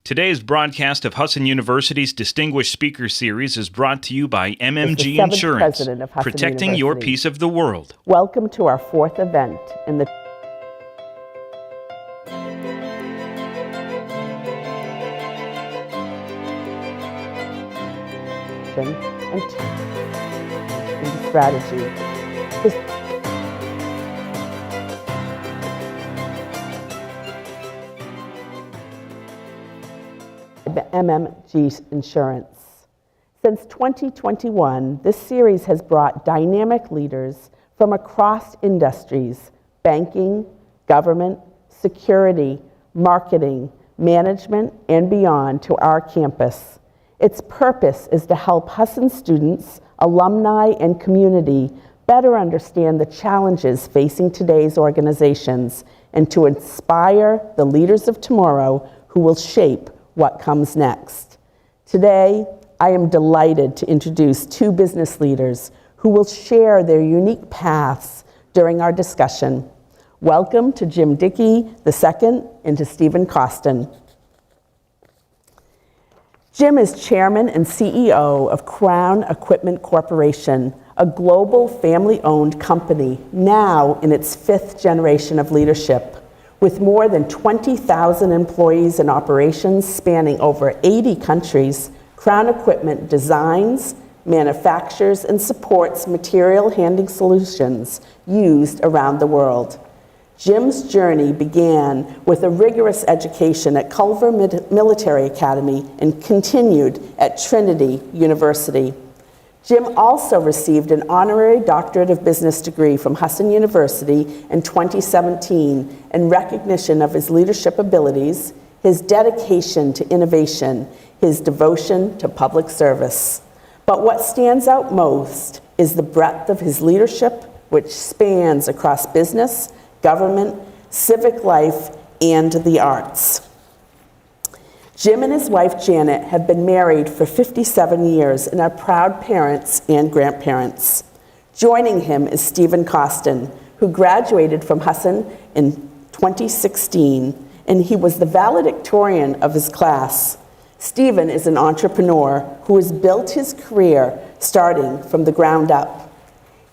Today's broadcast of Husson University's Distinguished Speaker Series is brought to you by MMG Insurance, protecting your piece of the world. Welcome to our fourth event in the and strategy. MMG Insurance. Since 2021, this series has brought dynamic leaders from across industries, banking, government, security, marketing, management, and beyond to our campus. Its purpose is to help Husson students, alumni, and community better understand the challenges facing today's organizations and to inspire the leaders of tomorrow who will shape what comes next. Today, I am delighted to introduce two business leaders who will share their unique paths during our discussion. Welcome to Jim Dicke II and to Stephen Coston. Jim is chairman and CEO of Crown Equipment Corporation, a global family-owned company now in its fifth generation of leadership. With more than 20,000 employees and operations spanning over 80 countries, Crown Equipment designs, manufactures, and supports material handling solutions used around the world. Jim's journey began with a rigorous education at Culver Military Academy and continued at Trinity University. Jim also received an honorary doctorate of business degree from Husson University in 2017 in recognition of his leadership abilities, his dedication to innovation, his devotion to public service. But what stands out most is the breadth of his leadership, which spans across business, government, civic life, and the arts. Jim and his wife Janet have been married for 57 years and are proud parents and grandparents. Joining him is Stephen Coston, who graduated from Husson in 2016, and he was the valedictorian of his class. Stephen is an entrepreneur who has built his career starting from the ground up.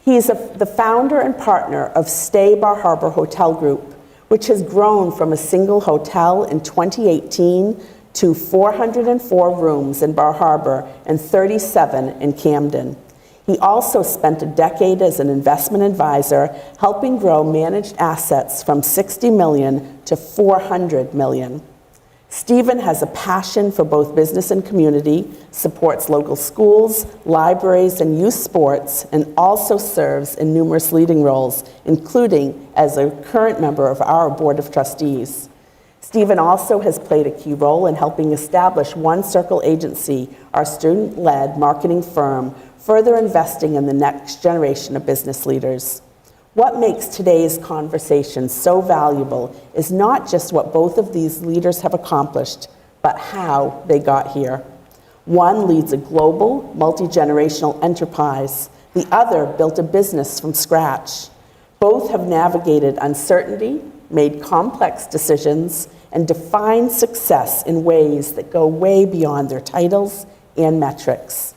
He is the founder and partner of Stay Bar Harbor Hotel Group, which has grown from a single hotel in 2018 to 404 rooms in Bar Harbor and 37 in Camden. He also spent a decade as an investment advisor, helping grow managed assets from $60 million to $400 million. Stephen has a passion for both business and community, supports local schools, libraries, and youth sports, and also serves in numerous leading roles, including as a current member of our Board of Trustees. Stephen also has played a key role in helping establish One Circle Agency, our student-led marketing firm, further investing in the next generation of business leaders. What makes today's conversation so valuable is not just what both of these leaders have accomplished, but how they got here. One leads a global, multi-generational enterprise. The other built a business from scratch. Both have navigated uncertainty, made complex decisions, and defined success in ways that go way beyond their titles and metrics.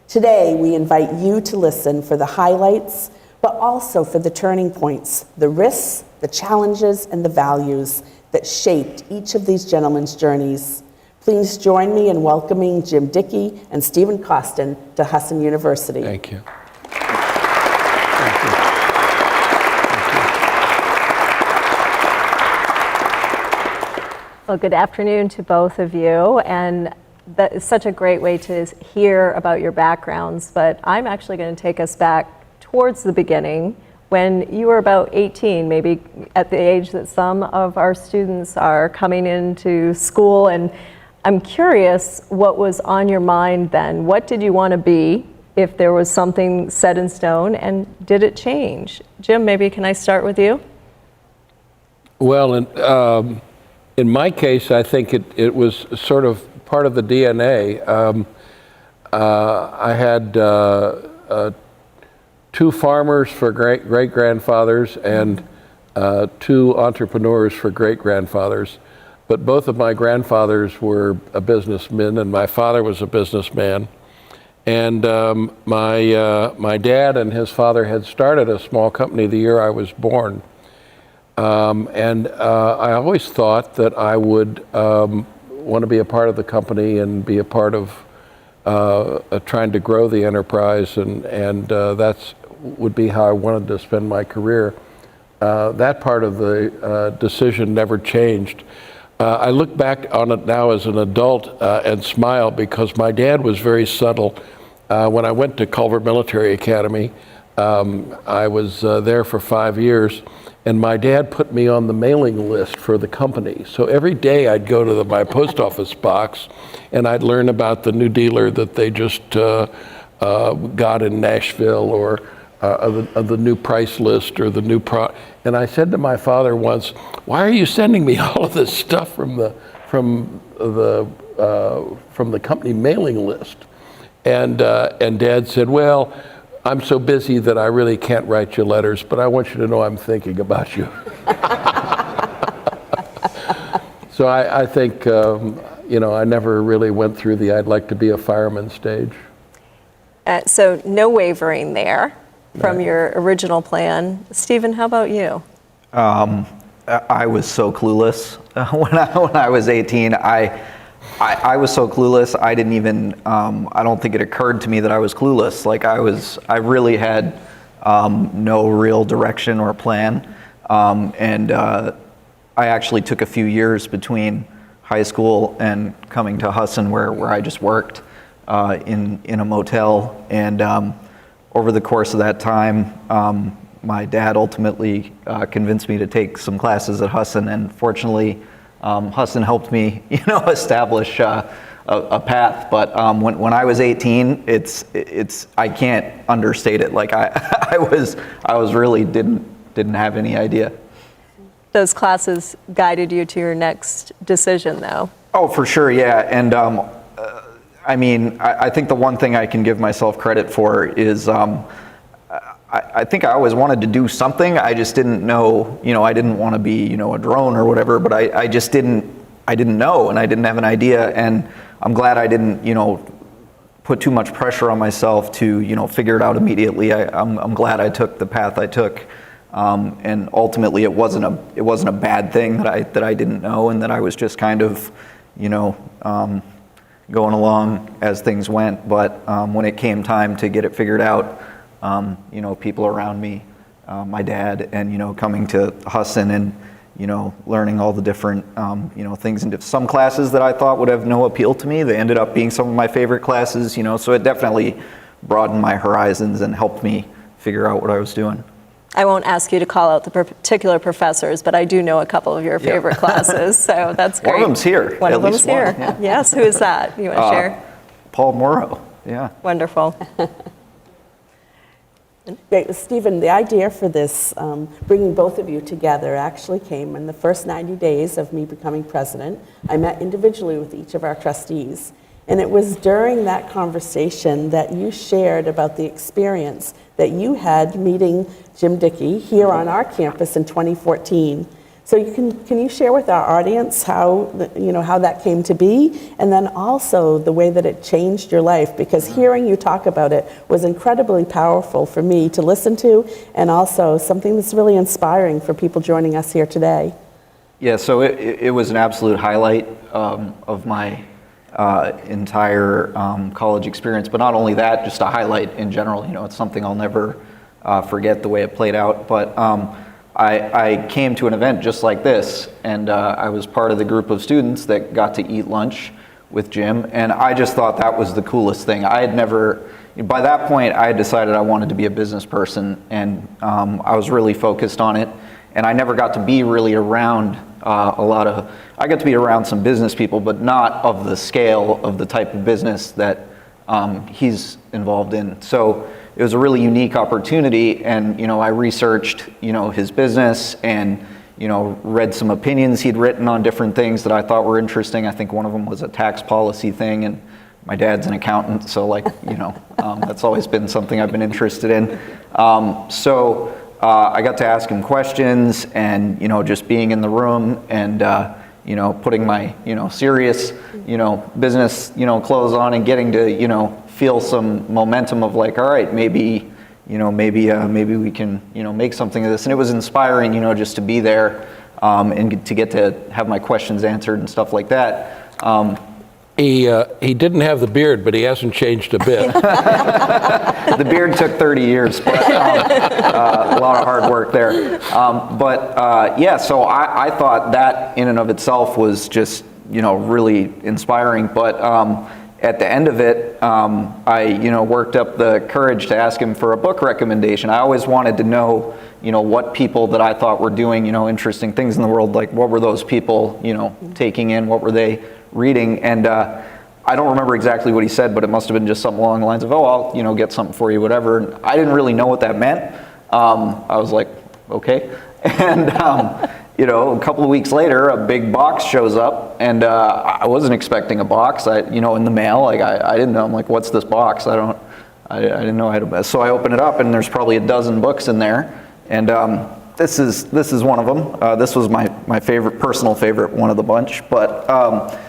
Today, we invite you to listen for the highlights, but also for the turning points, the risks, the challenges, and the values that shaped each of these gentlemen's journeys. Please join me in welcoming Jim Dicke and Stephen Coston to Husson University. Thank you. Well, good afternoon to both of you, and that is such a great way to hear about your backgrounds, but I'm actually going to take us back towards the beginning when you were about 18, maybe at the age that some of our students are coming into school, and I'm curious what was on your mind then. What did you want to be if there was something set in stone, and did it change? Jim, maybe can I start with you? Well, in my case, I think it was sort of part of the DNA. I had two farmers for great-grandfathers and two entrepreneurs for great-grandfathers. But both of my grandfathers were a businessman, and my father was a businessman. And my dad and his father had started a small company the year I was born. I always thought that I would want to be a part of the company and be a part of trying to grow the enterprise, and that's would be how I wanted to spend my career. That part of the decision never changed. I look back on it now as an adult and smile because my dad was very subtle. When I went to Culver Military Academy, I was there for 5 years, and my dad put me on the mailing list for the company. So every day I'd go to my post office box and I'd learn about the new dealer that they just got in Nashville, or of the new price list, or the new and I said to my father once, "Why are you sending me all of this stuff from the company mailing list?" And Dad said, "Well, I'm so busy that I really can't write you letters, but I want you to know I'm thinking about you." So I think, I never really went through the I'd like to be a fireman stage. So no wavering there from your original plan. Stephen, how about you? I was so clueless when I was 18. I was so clueless. I didn't even. I don't think it occurred to me that I was clueless. Like I really had no real direction or plan. I actually took a few years between high school and coming to Husson, where I just worked in a motel. And over the course of that time, my dad ultimately convinced me to take some classes at Husson, and fortunately, Husson helped me, establish a path. But when I was 18, it's I can't understate it. Like I was really didn't have any idea. Those classes guided you to your next decision, though. Oh, for sure, yeah. And I think the one thing I can give myself credit for is I think I always wanted to do something. I just didn't know, I didn't want to be, a drone or whatever, but I just didn't know, and I didn't have an idea. And I'm glad I didn't, put too much pressure on myself to, figure it out immediately. I'm glad I took the path I took. And ultimately it wasn't a bad thing that I didn't know, and that I was just kind of, going along as things went. But when it came time to get it figured out, people around me, my dad, and coming to Husson, and learning all the different, things. And some classes that I thought would have no appeal to me, they ended up being some of my favorite classes, so it definitely broadened my horizons and helped me figure out what I was doing. I won't ask you to call out the particular professors, but I do know a couple of your favorite classes, so that's great. One of them's here. One at of them's least here. one, yeah. Yes, who is that? You want to share? Paul Morrow, yeah. Wonderful. Great. Stephen, the idea for this, bringing both of you together, actually came in the first 90 days of me becoming president. I met individually with each of our trustees. And it was during that conversation that you shared about the experience that you had meeting Jim Dicke here on our campus in 2014. So can you share with our audience how that came to be, and then also the way that it changed your life? Because hearing you talk about it was incredibly powerful for me to listen to, and also something that's really inspiring for people joining us here today. Yeah, so it was an absolute highlight of my entire college experience, but not only that, just a highlight in general. It's something I'll never forget the way it played out. But I came to an event just like this, and I was part of the group of students that got to eat lunch with Jim, and I just thought that was the coolest thing. I had never, by that point, I had decided I wanted to be a business person, and I was really focused on it, and I never got to be really around I got to be around some business people, but not of the scale of the type of business that he's involved in. So it was a really unique opportunity, and I researched his business and read some opinions he'd written on different things that I thought were interesting. I think one of them was a tax policy thing, and my dad's an accountant, so that's always been something I've been interested in. I got to ask him questions, and just being in the room and putting my serious business clothes on and getting to feel some momentum of like, all right, maybe we can make something of this. And it was inspiring just to be there and to get to have my questions answered and stuff like that. He didn't have the beard, but he hasn't changed a bit. The beard took 30 years, but a lot of hard work there. So I thought that in and of itself was just, really inspiring. But at the end of it, I, worked up the courage to ask him for a book recommendation. I always wanted to know, what people that I thought were doing, interesting things in the world, like what were those people, taking in, what were they reading. And I don't remember exactly what he said, but it must have been just something along the lines of, oh, I'll get something for you, whatever. And I didn't really know what that meant. I was like, okay. And a couple of weeks later, a big box shows up, and I wasn't expecting a box. In the mail, I didn't know. I'm like, what's this box? I didn't know how to. So I open it up, and there's probably a dozen books in there, and this is one of them. This was my personal favorite one of the bunch, but.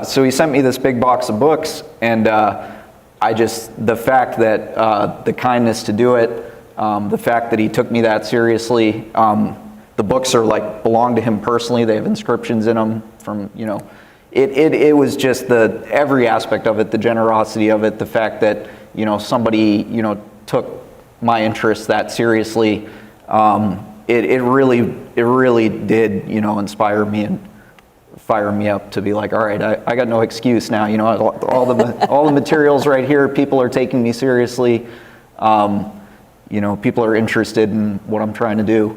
So he sent me this big box of books, and the fact that the kindness to do it, the fact that he took me that seriously, the books are belong to him personally. They have inscriptions in them from, it was just every aspect of it, the generosity of it, the fact that, somebody, took my interests that seriously. It really did, inspire me and fire me up to be like, all right, I got no excuse now. All the materials right here. People are taking me seriously. People are interested in what I'm trying to do.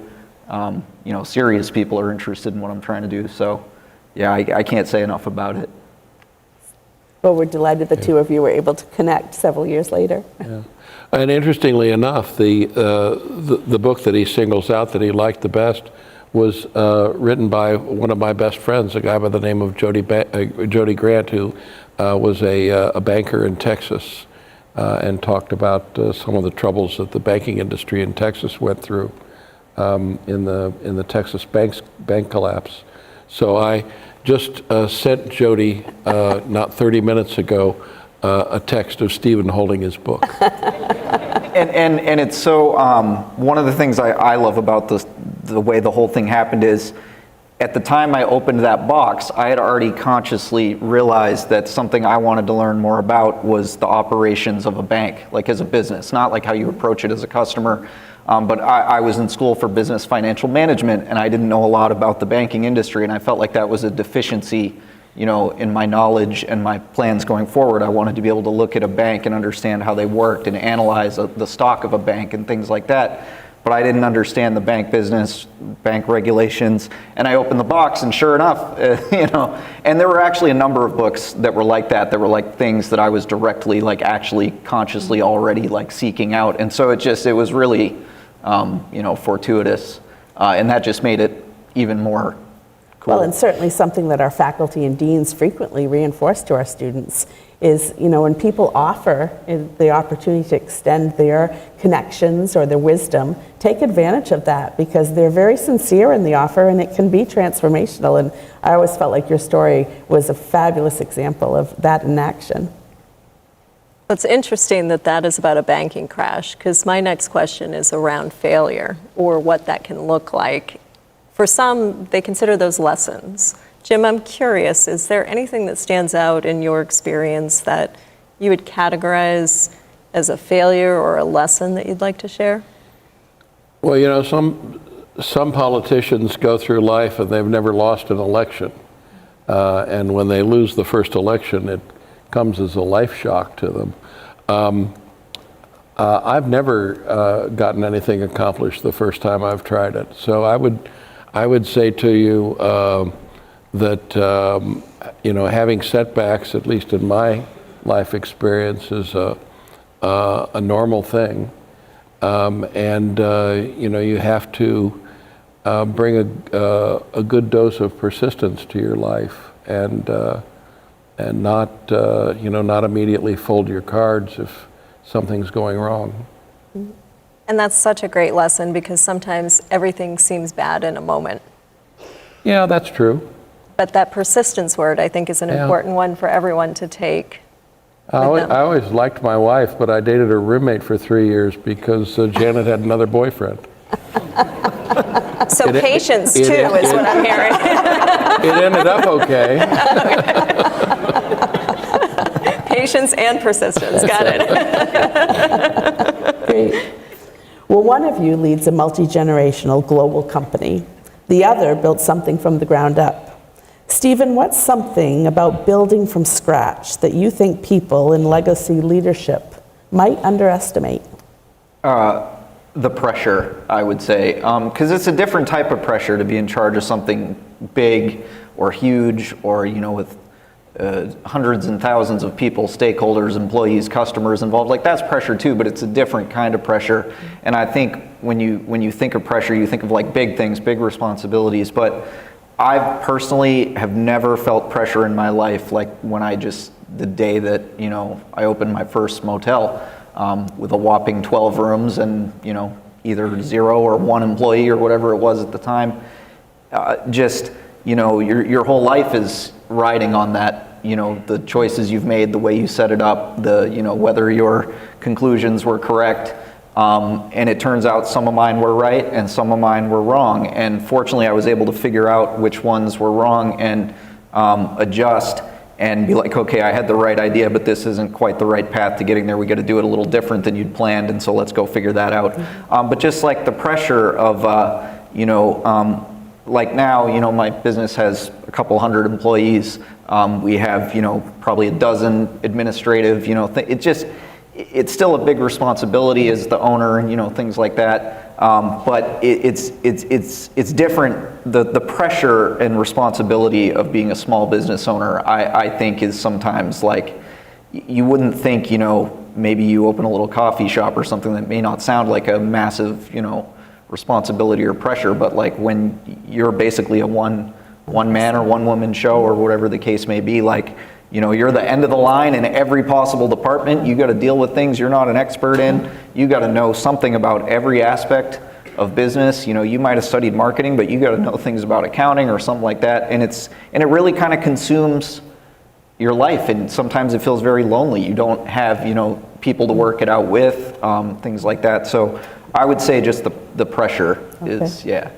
Serious people are interested in what I'm trying to do. So, yeah, I can't say enough about it. Well, we're delighted the two of you were able to connect several years later. Yeah. And interestingly enough, the book that he singles out that he liked the best was written by one of my best friends, a guy by the name of Jody Grant, who was a banker in Texas, and talked about some of the troubles that the banking industry in Texas went through in the Texas bank collapse. So I just sent Jody not 30 minutes ago a text of Stephen holding his book. And it's so, one of the things I love about the way the whole thing happened is, at the time I opened that box, I had already consciously realized that something I wanted to learn more about was the operations of a bank, like as a business, not like how you approach it as a customer. But I was in school for business financial management, and I didn't know a lot about the banking industry, and I felt like that was a deficiency, in my knowledge and my plans going forward. I wanted to be able to look at a bank and understand how they worked and analyze the stock of a bank and things like that. But I didn't understand the bank business, bank regulations, and I opened the box, and sure enough, and there were actually a number of books that were like that were like things that I was directly, like actually consciously already like seeking out, and so it was really, fortuitous, and that just made it even more cool. Well, and certainly something that our faculty and deans frequently reinforce to our students is, when people offer the opportunity to extend their connections or their wisdom, take advantage of that, because they're very sincere in the offer and it can be transformational. And I always felt like your story was a fabulous example of that in action. It's interesting that is about a banking crash, because my next question is around failure, or what that can look like. For some, they consider those lessons. Jim, I'm curious, is there anything that stands out in your experience that you would categorize as a failure or a lesson that you'd like to share? Well, some politicians go through life and they've never lost an election. And when they lose the first election, it comes as a life shock to them. I've never gotten anything accomplished the first time I've tried it. So I would say to you, that having setbacks, at least in my life experience, is a normal thing, and you have to bring a good dose of persistence to your life, and not not immediately fold your cards if something's going wrong. And that's such a great lesson, because sometimes everything seems bad in a moment. Yeah, that's true. But that persistence word, I think, is an important one for everyone to take. I always liked my wife, but I dated her roommate for 3 years because Janet had another boyfriend. So patience, too, is what I'm hearing. It ended up okay. Patience and persistence, got it. Great. Well, one of you leads a multi-generational global company. The other built something from the ground up. Stephen, what's something about building from scratch that you think people in legacy leadership might underestimate? The pressure, I would say, because it's a different type of pressure to be in charge of something big or huge, or with hundreds and thousands of people, stakeholders, employees, customers involved. Like, that's pressure too, but it's a different kind of pressure. And I think when you think of pressure, you think of like big things, big responsibilities. But I personally have never felt pressure in my life like when the day that I opened my first motel with a whopping 12 rooms and either 0 or 1 employee or whatever it was at the time. Your whole life is riding on that, the choices you've made, the way you set it up, whether your conclusions were correct. And it turns out some of mine were right and some of mine were wrong. And fortunately, I was able to figure out which ones were wrong and adjust and be like, okay, I had the right idea, but this isn't quite the right path to getting there. We got to do it a little different than you'd planned, and so let's go figure that out. But just like the pressure of, like now, my business has a couple hundred employees. We have, probably a dozen administrative, it's still a big responsibility as the owner and things like that. But it's different. The pressure and responsibility of being a small business owner, I think, is sometimes like, you wouldn't think, maybe you open a little coffee shop or something that may not sound like a massive, responsibility or pressure, but like when you're basically a one man or one woman show or whatever the case may be, like, you're the end of the line in every possible department. You got to deal with things you're not an expert in. You got to know something about every aspect of business. You might have studied marketing, but you got to know things about accounting or something like that. And it really kind of consumes your life. And sometimes it feels very lonely. You don't have, people to work it out with, things like that. So I would say just the pressure is, yeah.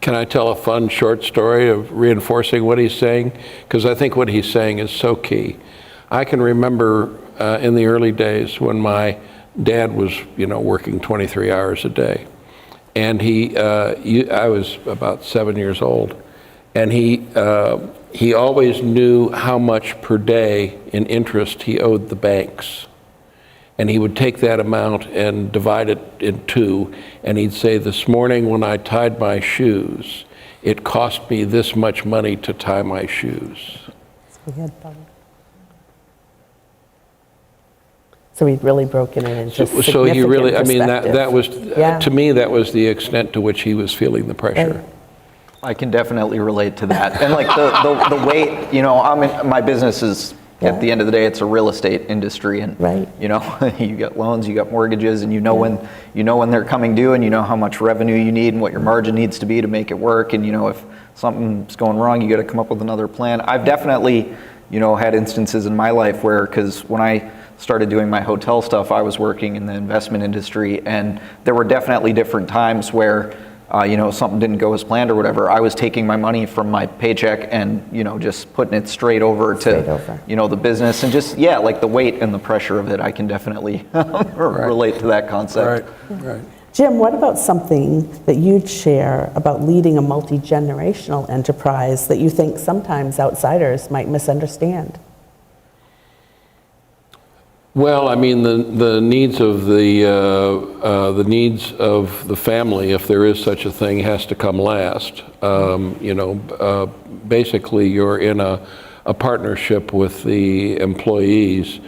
Can I tell a fun short story of reinforcing what he's saying? Because I think what he's saying is so key. I can remember in the early days when my Dad was, working 23 hours a day. And I was about 7 years old, and he always knew how much per day in interest he owed the banks. And he would take that amount and divide it in two, and he'd say, this morning when I tied my shoes, it cost me this much money to tie my shoes. So he'd really broken it into So he really, that was, Yeah. to me, that was the extent to which he was feeling the pressure. Right. I can definitely relate to that. And like the weight, my business is, at the end of the day, it's a real estate industry, and Right. you got loans, you got mortgages, and when they're coming due, and you know how much revenue you need and what your margin needs to be to make it work, and if something's going wrong, you got to come up with another plan. I've definitely, had instances in my life where, because when I started doing my hotel stuff, I was working in the investment industry, and there were definitely different times where something didn't go as planned or whatever. I was taking my money from my paycheck and, just putting it straight over to, the business, and just, like the weight and the pressure of it, I can definitely relate to that concept. Right. Jim, what about something that you'd share about leading a multi-generational enterprise that you think sometimes outsiders might misunderstand? Well, the needs of the needs of the family, if there is such a thing, has to come last. Basically, you're in a partnership with the employees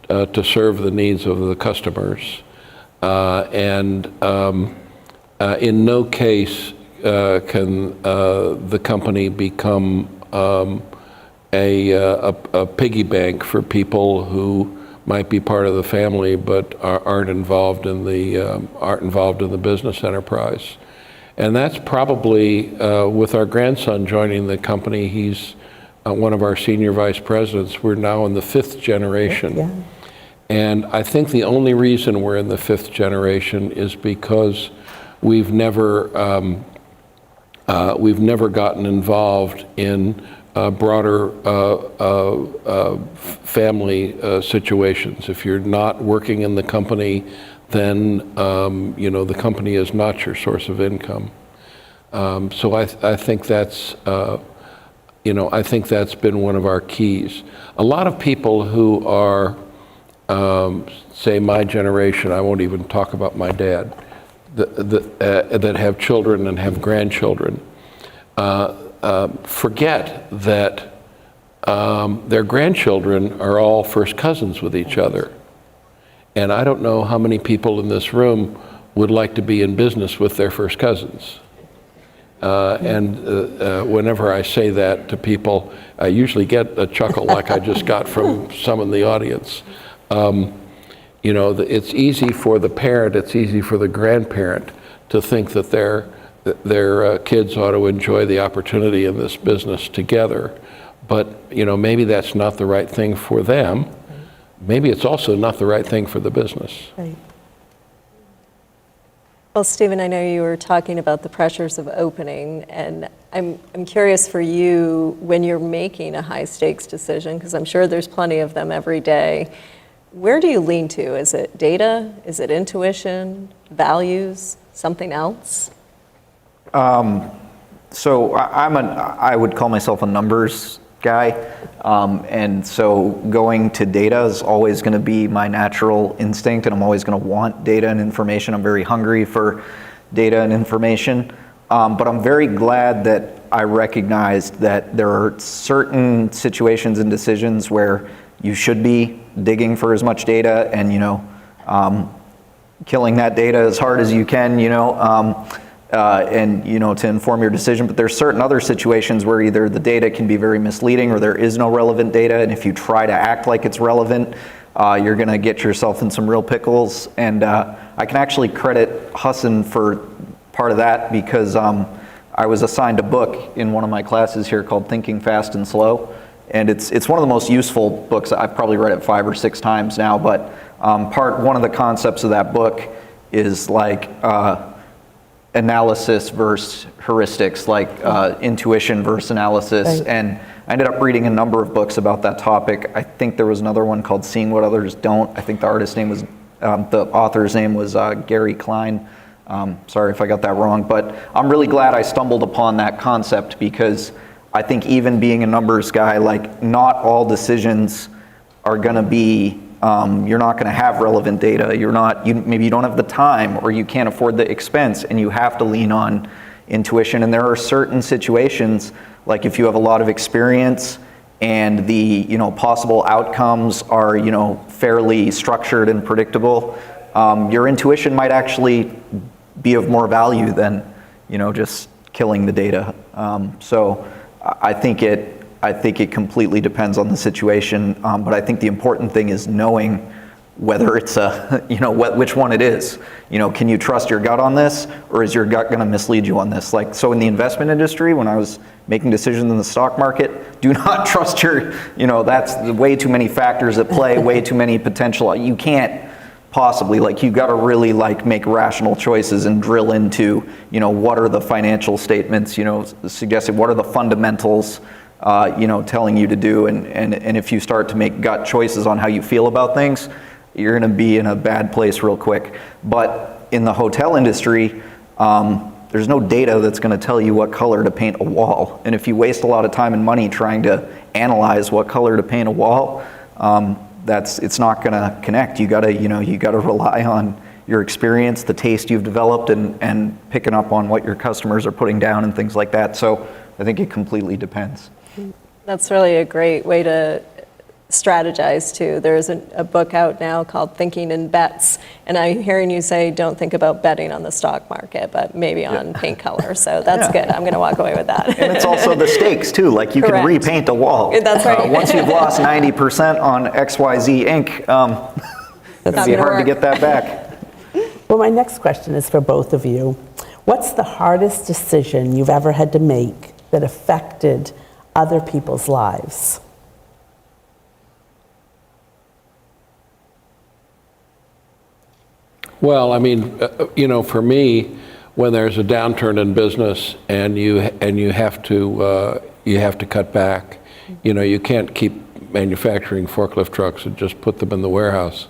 to serve the needs of the customers, and in no case can the company become a piggy bank for people who might be part of the family but aren't involved in the business enterprise. And that's probably with our grandson joining the company. He's one of our senior vice presidents. We're now in the 5th generation. Yeah. And I think the only reason we're in the 5th generation is because we've never gotten involved in broader family situations. If you're not working in the company, then the company is not your source of income. So I think that's been one of our keys. A lot of people who are, say, my generation, I won't even talk about my dad, that have children and have grandchildren, forget that their grandchildren are all first cousins with each other. And I don't know how many people in this room would like to be in business with their first cousins. Whenever I say that to people, I usually get a chuckle like I just got from some in the audience. It's easy for the parent, it's easy for the grandparent to think that their kids ought to enjoy the opportunity in this business together. But, maybe that's not the right thing for them. Maybe it's also not the right thing for the business. Right. Well, Stephen, I know you were talking about the pressures of opening, and I'm curious for you, when you're making a high-stakes decision, because I'm sure there's plenty of them every day, where do you lean to? Is it data? Is it intuition? Values? Something else? So I would call myself a numbers guy, and so going to data is always going to be my natural instinct, and I'm always going to want data and information. I'm very hungry for data and information, but I'm very glad that I recognized that there are certain situations and decisions where you should be digging for as much data and killing that data as hard as you can, and to inform your decision. But there's certain other situations where either the data can be very misleading or there is no relevant data, and if you try to act like it's relevant, you're going to get yourself in some real pickles. And I can actually credit Husson for part of that, because I was assigned a book in one of my classes here called Thinking Fast and Slow, and it's one of the most useful books. I've probably read it 5 or 6 times now, but one of the concepts of that book is like analysis versus heuristics, like intuition versus analysis. Right. And I ended up reading a number of books about that topic. I think there was another one called Seeing What Others Don't. I think the artist's name was The author's name was Gary Klein. Sorry if I got that wrong, but I'm really glad I stumbled upon that concept, because I think even being a numbers guy, like, not all decisions are going to be, you're not going to have relevant data. Maybe you don't have the time, or you can't afford the expense, and you have to lean on intuition. And there are certain situations, like if you have a lot of experience and the possible outcomes are fairly structured and predictable, your intuition might actually be of more value than just killing the data. So I think it completely depends on the situation, but I think the important thing is knowing whether it's which one it is. Can you trust your gut on this, or is your gut going to mislead you on this? Like, so in the investment industry, when I was making decisions in the stock market, do not trust your, that's way too many factors at play, way too many potential. You can't possibly, you got to really make rational choices and drill into, what are the financial statements, suggesting what are the fundamentals, telling you to do. And if you start to make gut choices on how you feel about things, you're going to be in a bad place real quick. But in the hotel industry, there's no data that's going to tell you what color to paint a wall. And if you waste a lot of time and money trying to analyze what color to paint a wall, it's not going to connect. You got to rely on your experience, the taste you've developed, and picking up on what your customers are putting down and things like that. So I think it completely depends. That's really a great way to strategize too. There's a book out now called Thinking in Bets, and I'm hearing you say don't think about betting on the stock market, but maybe on paint color. So that's good. I'm going to walk away with that. And it's also the stakes too. Like, you can repaint a wall. That's right. Once you've lost 90% on XYZ Inc., it'd be hard to get that back. Well, my next question is for both of you. What's the hardest decision you've ever had to make that affected other people's lives? Well, I mean, for me, when there's a downturn in business and you have to cut back, you can't keep manufacturing forklift trucks and just put them in the warehouse.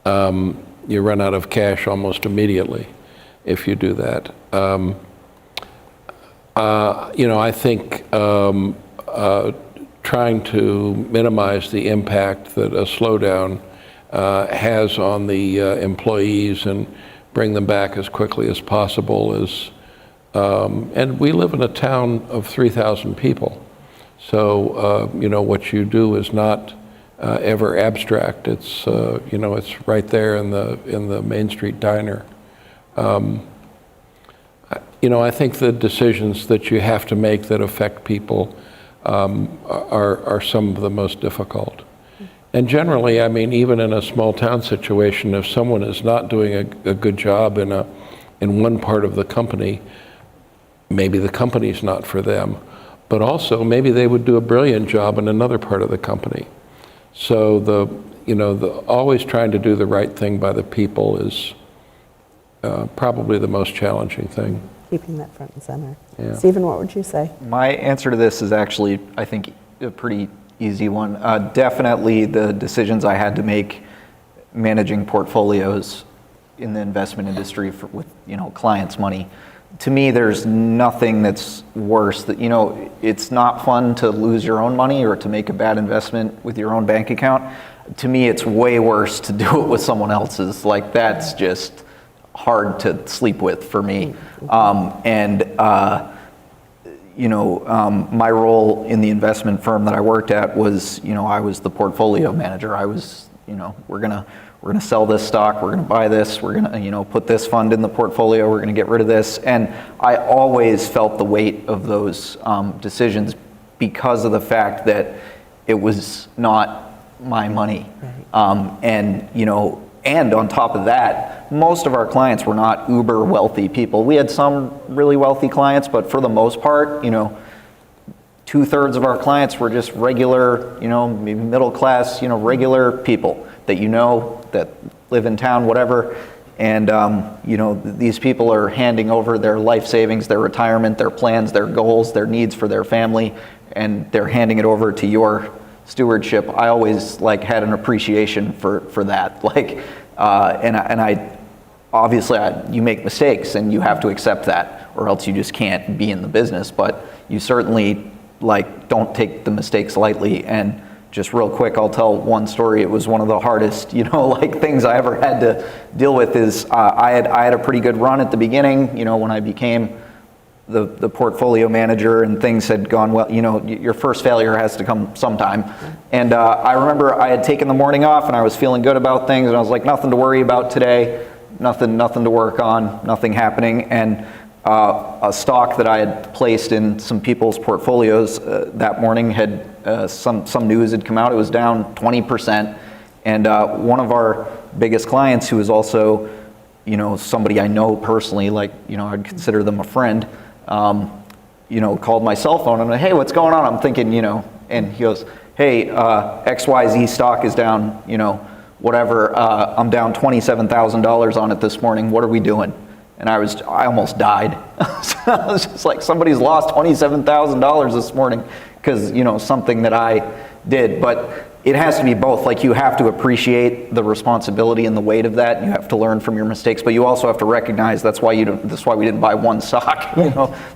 You run out of cash almost immediately if you do that. I think trying to minimize the impact that a slowdown has on the employees and bring them back as quickly as possible is, and we live in a town of 3,000 people. So, what you do is not ever abstract. It's, it's right there in the Main Street diner. I think the decisions that you have to make that affect people are some of the most difficult. And generally, I mean, even in a small town situation, if someone is not doing a good job in one part of the company, maybe the company's not for them, but also maybe they would do a brilliant job in another part of the company. So the always trying to do the right thing by the people is probably the most challenging thing. Keeping that front and center. Yeah. Stephen, what would you say? My answer to this is actually, I think, a pretty easy one. Definitely the decisions I had to make managing portfolios in the investment industry with clients' money. To me, there's nothing that's worse. That it's not fun to lose your own money or to make a bad investment with your own bank account. To me, it's way worse to do it with someone else's. Like, that's just hard to sleep with for me. My role in the investment firm that I worked at was, I was the portfolio manager. I was, we're gonna sell this stock, we're gonna buy this, we're gonna, put this fund in the portfolio, we're gonna get rid of this. And I always felt the weight of those decisions because of the fact that it was not my money. Right. And on top of that, most of our clients were not uber wealthy people. We had some really wealthy clients, but for the most part, 2/3 of our clients were just regular, maybe middle class, regular people that live in town, whatever. And, these people are handing over their life savings, their retirement, their plans, their goals, their needs for their family, and they're handing it over to your stewardship. I always had an appreciation for that. and I obviously you make mistakes and you have to accept that, or else you just can't be in the business. But you certainly don't take the mistakes lightly. And just real quick, I'll tell one story. It was one of the hardest, things I ever had to deal with. Is I had a pretty good run at the beginning, when I became the portfolio manager, and things had gone well. Your first failure has to come sometime. And I remember I had taken the morning off and I was feeling good about things, and I was like, nothing to worry about today, nothing to work on, nothing happening. And a stock that I had placed in some people's portfolios that morning had some news had come out. It was down 20%. And one of our biggest clients, who is also, somebody I know personally, I'd consider them a friend, called my cell phone and I'm like, hey, what's going on? I'm thinking, and he goes, hey, XYZ stock is down, whatever. I'm down $27,000 on it this morning. What are we doing? And I almost died. So I was just like, somebody's lost $27,000 this morning because, something that I did. But it has to be both. You have to appreciate the responsibility and the weight of that. You have to learn from your mistakes, but you also have to recognize that's why we didn't buy one stock,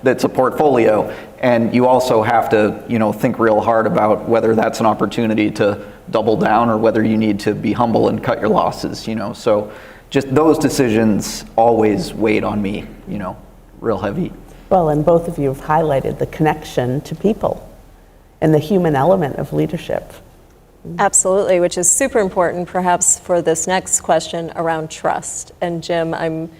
that's a portfolio. And you also have to, think real hard about whether that's an opportunity to double down or whether you need to be humble and cut your losses, So just those decisions always weighed on me, real heavy. Well, and both of you have highlighted the connection to people and the human element of leadership. Absolutely, which is super important perhaps for this next question around trust. And Jim, I'm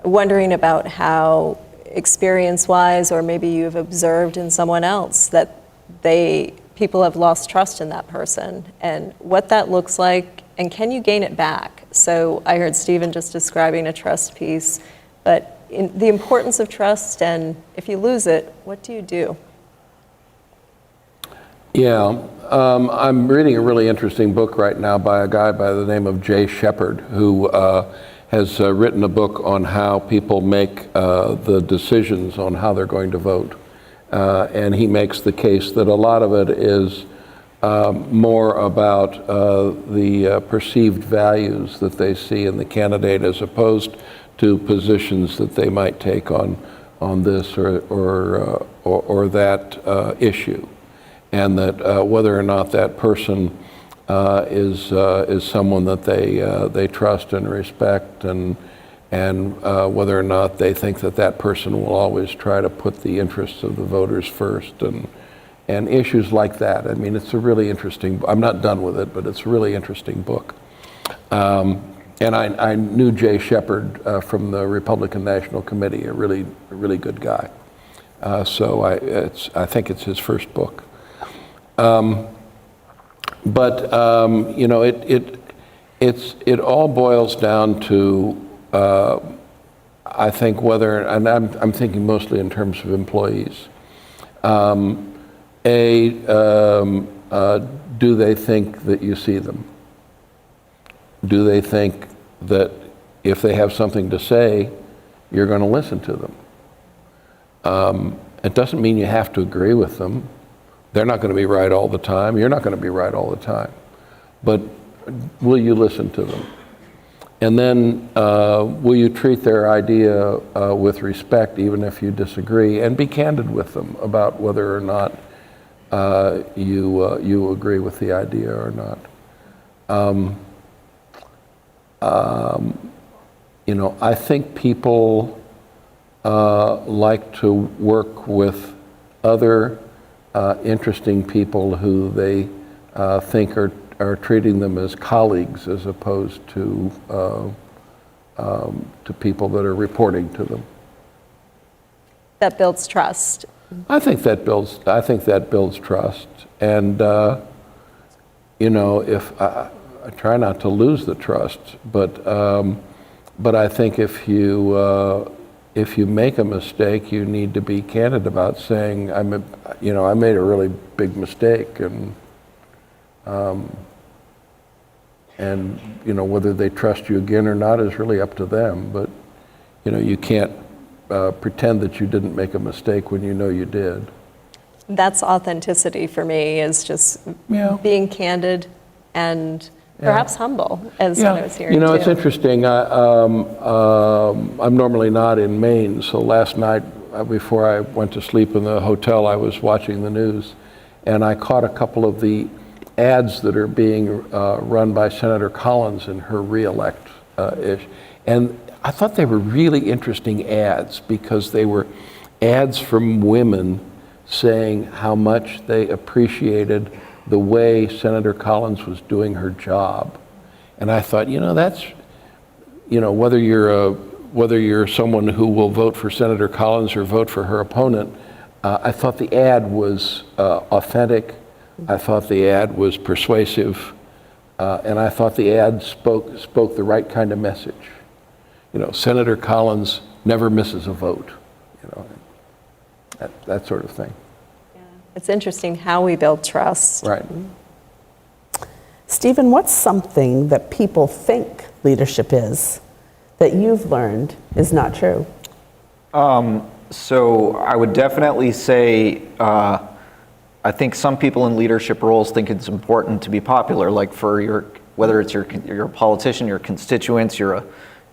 wondering about how experience-wise, or maybe you've observed in someone else, that people have lost trust in that person, and what that looks like, and can you gain it back? So I heard Stephen just describing a trust piece, but the importance of trust, and if you lose it, what do you do? Yeah, I'm reading a really interesting book right now by a guy by the name of Jay Shepard, who has written a book on how people make the decisions on how they're going to vote. And he makes the case that a lot of it is more about the perceived values that they see in the candidate, as opposed to positions that they might take on this or that issue. And that whether or not that person is someone that they trust and respect, and whether or not they think that person will always try to put the interests of the voters first, and issues like that. I mean, it's a really interesting. I'm not done with it, but it's a really interesting book. And I knew Jay Shepard from the Republican National Committee, a really good guy. So I think it's his first book. But it all boils down to I think whether, and I'm thinking mostly in terms of employees. Do they think that you see them? Do they think that if they have something to say, you're going to listen to them? It doesn't mean you have to agree with them. They're not going to be right all the time. You're not going to be right all the time. But will you listen to them? And then will you treat their idea with respect, even if you disagree, and be candid with them about whether or not you agree with the idea or not? I think people like to work with other interesting people who they think are treating them as colleagues, as opposed to people that are reporting to them. That builds trust. I think that builds trust, and if I try not to lose the trust, but I think if you make a mistake, you need to be candid about saying, I made a really big mistake, and whether they trust you again or not is really up to them. But you can't pretend that you didn't make a mistake when you know you did. That's authenticity for me, is just being candid and perhaps humble, as what I was hearing You know, too. it's interesting. I'm normally not in Maine, so last night before I went to sleep in the hotel, I was watching the news, and I caught a couple of the ads that are being run by Senator Collins in her re-elect ish. And I thought they were really interesting ads because they were ads from women saying how much they appreciated the way Senator Collins was doing her job. And I thought, you know, that's, you know, whether you're someone who will vote for Senator Collins or vote for her opponent, I thought the ad was authentic. I thought the ad was persuasive, and I thought the ad spoke the right kind of message. You know, Senator Collins never misses a vote, you know, that sort of thing. Yeah. It's interesting how we build trust. Right. Stephen, what's something that people think leadership is that you've learned is not true? So I would definitely say, I think some people in leadership roles think it's important to be popular, like for whether it's you're a politician, your constituents, you're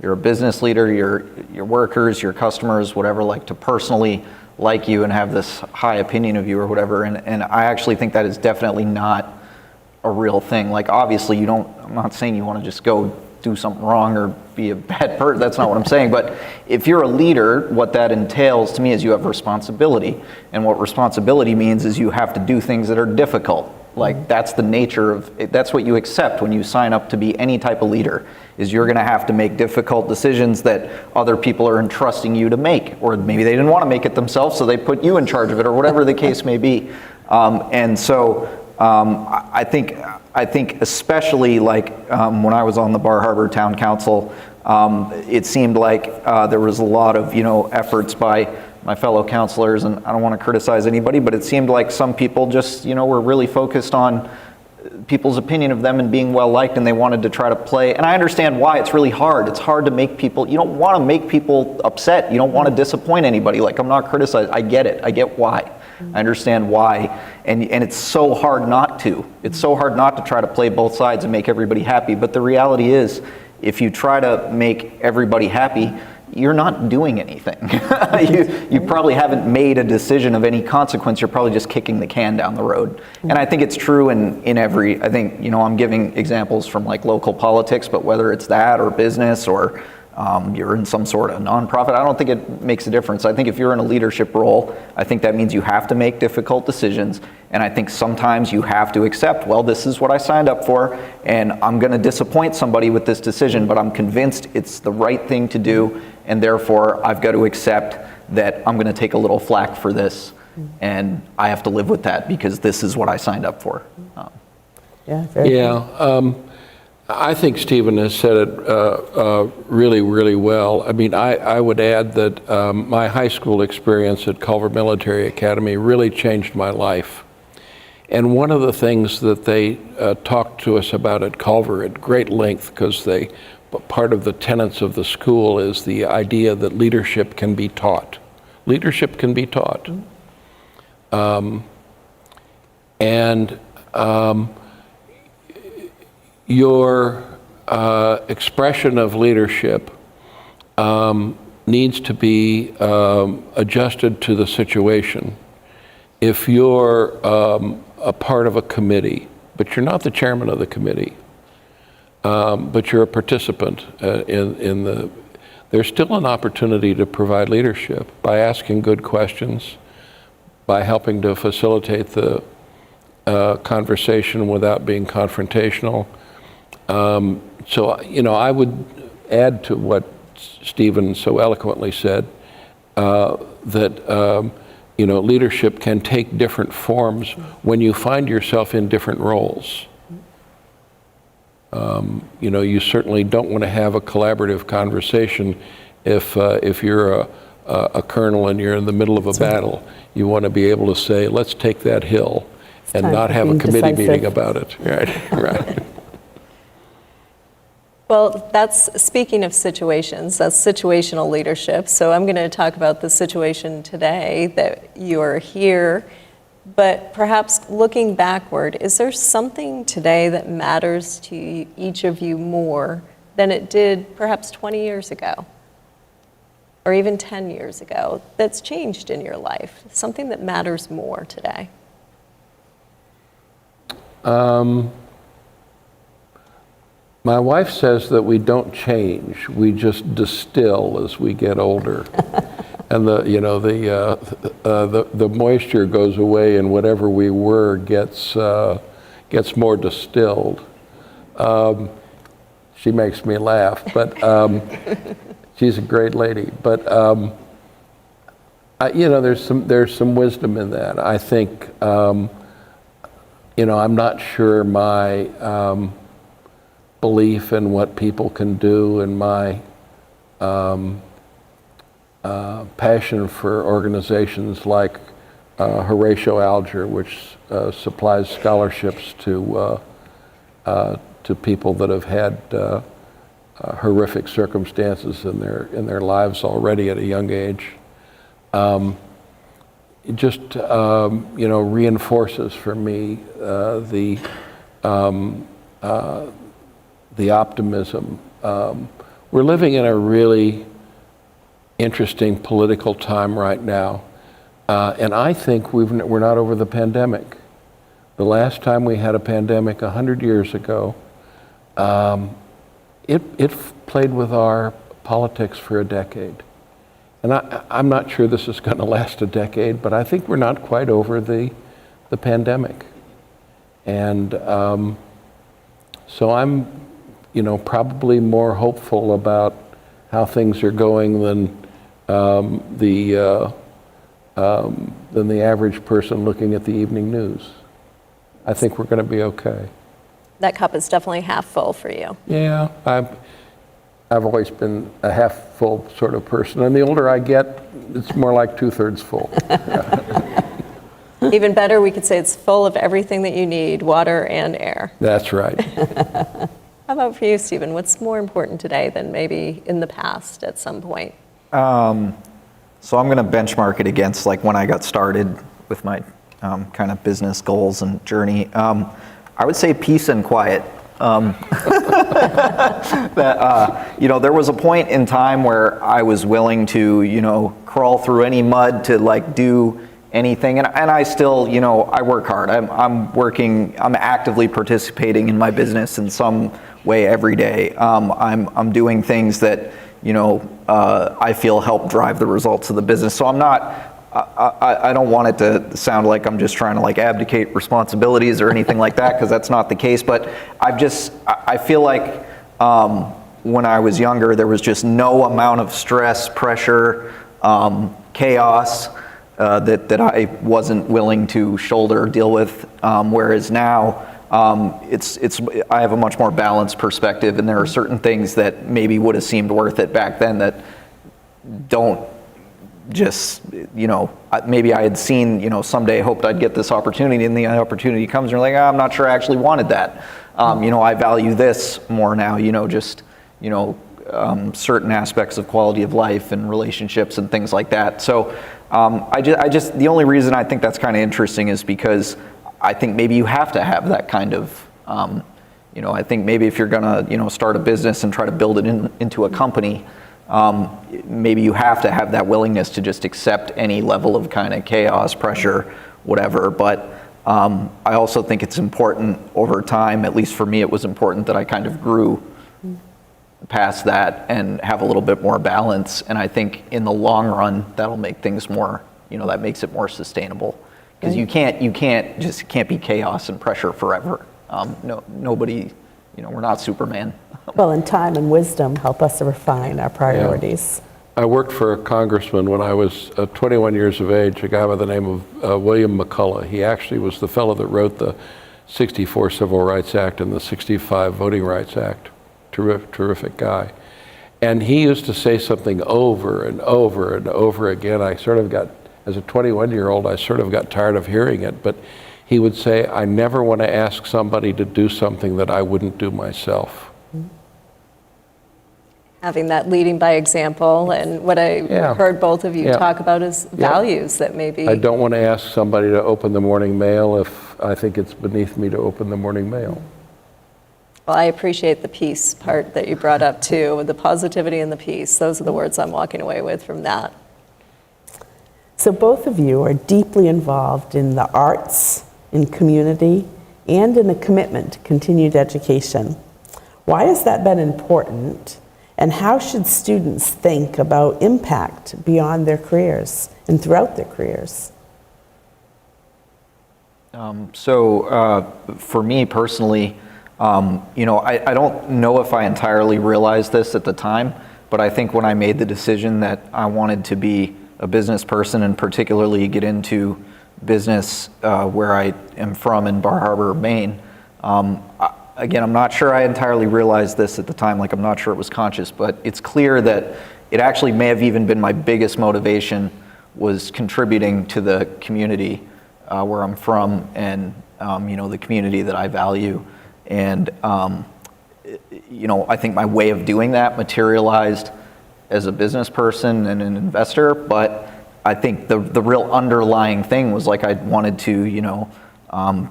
a business leader, your workers, your customers, whatever, like to personally like you and have this high opinion of you or whatever. And I actually think that is definitely not a real thing. Like obviously I'm not saying you want to just go do something wrong or be a bad person. That's not what I'm saying. But if you're a leader, what that entails to me is you have responsibility. And what responsibility means is you have to do things that are difficult. Like that's the nature of it. That's what you accept when you sign up to be any type of leader, is you're going to have to make difficult decisions that other people are entrusting you to make, or maybe they didn't want to make it themselves, so they put you in charge of it, or whatever the case may be. And so I think especially like when I was on the Bar Harbor Town Council, it seemed like there was a lot of efforts by my fellow councilors, and I don't want to criticize anybody, but it seemed like some people just were really focused on people's opinion of them and being well liked, and they wanted to try to play. And I understand why. It's really hard. It's hard to make people. You don't want to make people upset. You don't want to disappoint anybody. Like, I'm not criticizing. I get it. I get why. I understand why, and it's so hard not to. It's so hard not to try to play both sides and make everybody happy. But the reality is, if you try to make everybody happy, you're not doing anything. You probably haven't made a decision of any consequence. You're probably just kicking the can down the road. And I think it's true in every. I think I'm giving examples from like local politics, but whether it's that or business or you're in some sort of nonprofit, I don't think it makes a difference. I think if you're in a leadership role, I think that means you have to make difficult decisions. And I think sometimes you have to accept, well, this is what I signed up for, and I'm going to disappoint somebody with this decision, but I'm convinced it's the right thing to do, and therefore I've got to accept that I'm going to take a little flack for this, and I have to live with that because this is what I signed up for. I think Stephen has said it really, really well. I mean, I would add that my high school experience at Culver Military Academy really changed my life. And one of the things that they talked to us about at Culver at great length, because part of the tenets of the school is the idea that leadership can be taught. Leadership can be taught. Your expression of leadership needs to be adjusted to the situation. If you're a part of a committee, but you're not the chairman of the committee, but you're a participant there's still an opportunity to provide leadership by asking good questions, by helping to facilitate the conversation without being confrontational. So, I would add to what Stephen so eloquently said, that, leadership can take different forms when you find yourself in different roles. You certainly don't want to have a collaborative conversation if you're a colonel and you're in the middle of a battle. You want to be able to say, let's take that hill and not have a committee meeting about it. Right. Well, that's, speaking of situations, that's situational leadership. So I'm going to talk about the situation today that you are here But perhaps looking backward, is there something today that matters to each of you more than it did perhaps 20 years ago? Or even 10 years ago, that's changed in your life? Something that matters more today? My wife says that we don't change, we just distill as we get older. And the moisture goes away and whatever we were gets more distilled. She makes me laugh, but she's a great lady. But there's some wisdom in that. I think I'm not sure my belief in what people can do and my passion for organizations like Horatio Alger, which supplies scholarships to people that have had horrific circumstances in their lives already at a young age. It just reinforces for me the optimism. We're living in a really interesting political time right now, and I think we're not over the pandemic. The last time we had a pandemic 100 years ago, it played with our politics for a decade. And I'm not sure this is going to last a decade, but I think we're not quite over the pandemic. And so I'm, probably more hopeful about how things are going than the average person looking at the evening news. I think we're going to be okay. That cup is definitely half full for you. Yeah, I've always been a half full sort of person, and the older I get, it's more like 2/3 full. Even better, we could say it's full of everything that you need, water and air. That's right. How about for you, Stephen? What's more important today than maybe in the past at some point? So I'm going to benchmark it against like when I got started with my kind of business goals and journey. I would say peace and quiet. There was a point in time where I was willing to, crawl through any mud to like do anything, and I still, I work hard. I'm actively participating in my business in some way every day. I'm doing things that, I feel help drive the results of the business. So I'm not. I don't want it to sound like I'm just trying to like abdicate responsibilities or anything like that, because that's not the case. But I feel like when I was younger, there was just no amount of stress, pressure, chaos that I wasn't willing to shoulder or deal with. Whereas now, I have a much more balanced perspective, and there are certain things that maybe would have seemed worth it back then that don't. Just, maybe I had seen, someday hoped I'd get this opportunity, and the opportunity comes and you're like, I'm not sure I actually wanted that. I value this more now, certain aspects of quality of life and relationships and things like that. So the only reason I think that's kind of interesting is because I think maybe you have to have that kind of, I think maybe if you're gonna, start a business and try to build it into a company, maybe you have to have that willingness to just accept any level of kind of chaos, pressure, whatever. But I also think it's important over time, at least for me, it was important that I kind of grew past that and have a little bit more balance. And I think in the long run, that'll make things more, that makes it more sustainable. Because you can't be chaos and pressure forever. Nobody, we're not Superman. Well, and time and wisdom help us to refine our priorities. Yeah. I worked for a congressman when I was 21 years of age, a guy by the name of William McCullough. He actually was the fellow that wrote the 64 Civil Rights Act and the 65 Voting Rights Act. Terrific guy. And he used to say something over and over and over again. I sort of got, as a 21-year-old, I sort of got tired of hearing it, but he would say, I never want to ask somebody to do something that I wouldn't do myself. having that leading by example, and what I heard both of you talk about is values that maybe... I don't want to ask somebody to open the morning mail if I think it's beneath me to open the morning mail. Well, I appreciate the peace part that you brought up too, the positivity and the peace. Those are the words I'm walking away with from that. So both of you are deeply involved in the arts, in community, and in a commitment to continued education. Why has that been important? And how should students think about impact beyond their careers and throughout their careers? For me personally, I don't know if I entirely realized this at the time, but I think when I made the decision that I wanted to be a business person and particularly get into business where I am from in Bar Harbor, Maine, again, I'm not sure I entirely realized this at the time, like I'm not sure it was conscious, but it's clear that it actually may have even been my biggest motivation was contributing to the community where I'm from and, the community that I value. And, I think my way of doing that materialized as a business person and an investor, but I think the real underlying thing was like I wanted to,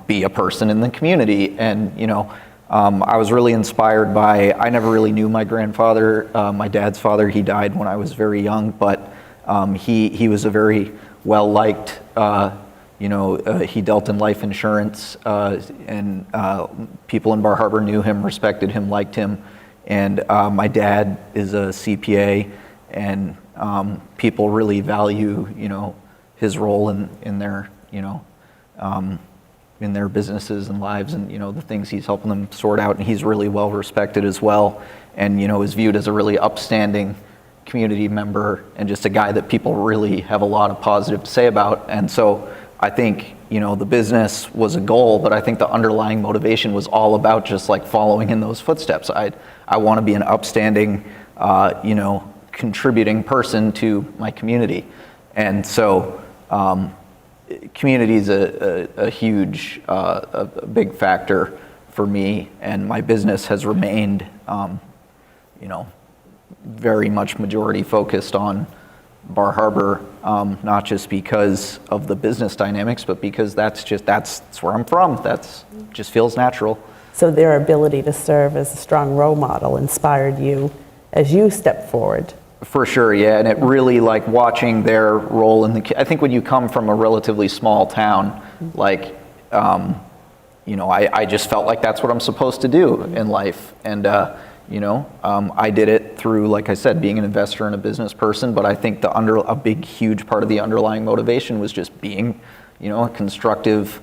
be a person in the community. And, I was really inspired by, I never really knew my grandfather, my dad's father. He died when I was very young, but he was a very well-liked, he dealt in life insurance, and people in Bar Harbor knew him, respected him, liked him. And my dad is a CPA, and people really value, his role in their, in their businesses and lives, and the things he's helping them sort out. And he's really well respected as well, and is viewed as a really upstanding community member and just a guy that people really have a lot of positive to say about. And so I think the business was a goal, but I think the underlying motivation was all about just like following in those footsteps. I want to be an upstanding, contributing person to my community. And so community is a huge, a big factor for me, and my business has remained, very much majority focused on Bar Harbor, not just because of the business dynamics, but because that's where I'm from. That's just feels natural. So their ability to serve as a strong role model inspired you as you stepped forward. For sure, yeah, and it really, like, watching their role in I think when you come from a relatively small town, like, I just felt like that's what I'm supposed to do in life, and I did it through, like I said, being an investor and a business person. But I think a big, huge part of the underlying motivation was just being, a constructive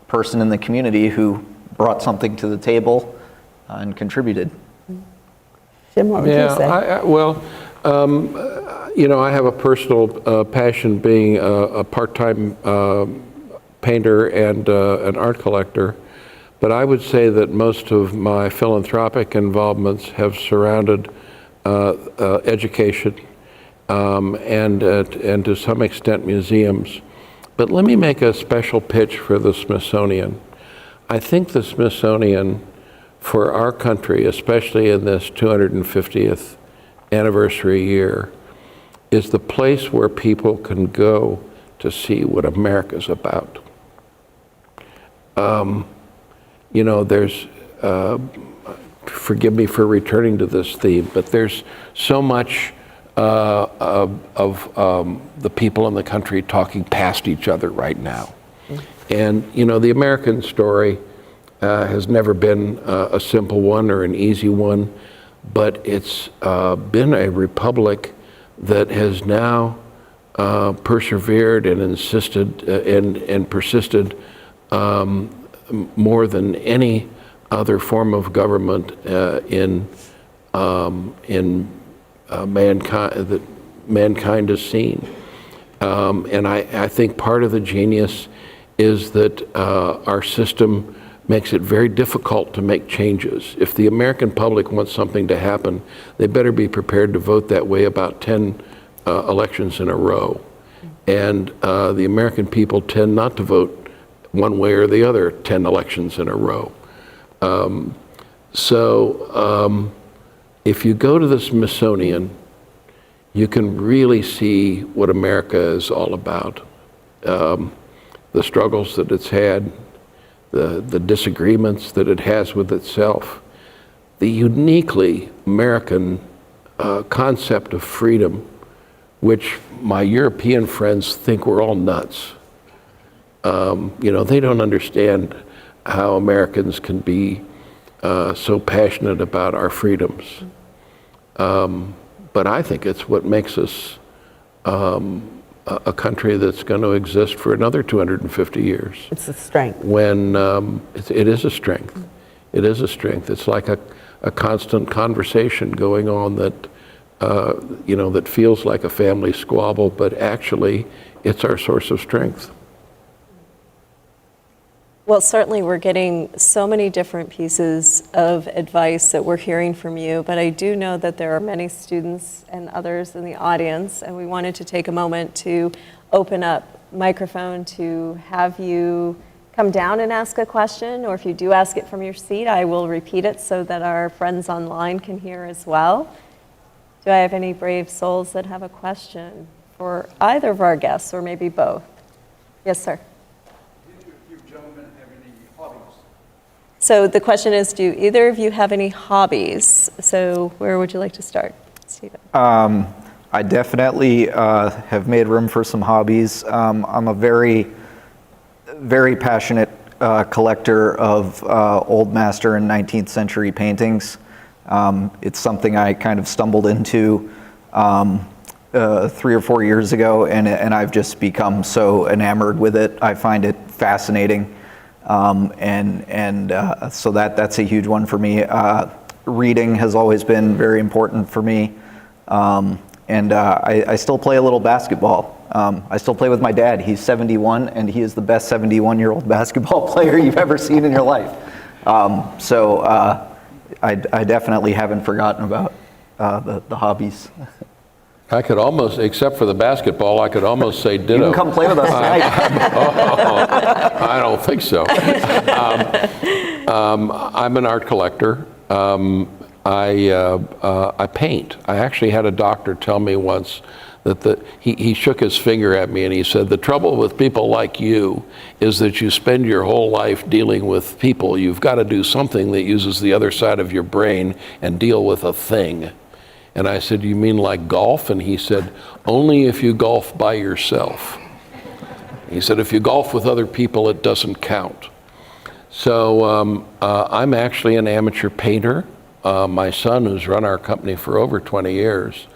person in the community who brought something to the table and contributed. Jim, what would you say? I have a personal passion being a part-time painter and an art collector, but I would say that most of my philanthropic involvements have surrounded education and to some extent museums. But let me make a special pitch for the Smithsonian. I think the Smithsonian, for our country, especially in this 250th anniversary year, is the place where people can go to see what America's about. There's, forgive me for returning to this theme, but there's so much of the people in the country talking past each other right now. And, the American story has never been a simple one or an easy one, but it's been a republic that has now persevered and insisted and persisted more than any other form of government in mankind that mankind has seen. And I think part of the genius is that our system makes it very difficult to make changes. If the American public wants something to happen, they better be prepared to vote that way about 10 elections in a row. And the American people tend not to vote one way or the other 10 elections in a row. if you go to the Smithsonian, you can really see what America is all about. The struggles that it's had, the disagreements that it has with itself, the uniquely American concept of freedom, which my European friends think we're all nuts. They don't understand how Americans can be so passionate about our freedoms. But I think it's what makes us a country that's going to exist for another 250 years. It's a strength. When it is a strength. It is a strength. It's like a constant conversation going on that, that feels like a family squabble, but actually it's our source of strength. Well, certainly we're getting so many different pieces of advice that we're hearing from you, but I do know that there are many students and others in the audience, and we wanted to take a moment to open up microphone to have you come down and ask a question, or if you do ask it from your seat, I will repeat it so that our friends online can hear as well. Do I have any brave souls that have a question for either of our guests, or maybe both? Yes, sir. So the question is, do either of you have any hobbies? So where would you like to start, Stephen? I definitely have made room for some hobbies. I'm a very, very passionate collector of Old Master and 19th century paintings. It's something I kind of stumbled into 3 or 4 years ago, and I've just become so enamored with it. I find it fascinating. So that's a huge one for me. Reading has always been very important for me. I still play a little basketball. I still play with my dad. He's 71, and he is the best 71-year-old basketball player you've ever seen in your life. I definitely haven't forgotten about the hobbies. I could almost, except for the basketball, I could almost say ditto. You can come play with us tonight. I don't think so. I'm an art collector. I paint. I actually had a doctor tell me once that he shook his finger at me and he said, the trouble with people like you is that you spend your whole life dealing with people. You've got to do something that uses the other side of your brain and deal with a thing. And I said, you mean like golf? And he said, only if you golf by yourself. He said, if you golf with other people, it doesn't count. So I'm actually an amateur painter. My son, who's run our company for over 20 years,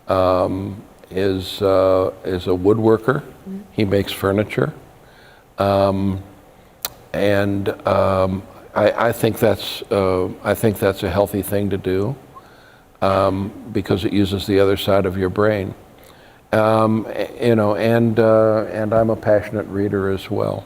is a woodworker. He makes furniture. I think that's a healthy thing to do. Because it uses the other side of your brain, and I'm a passionate reader as well.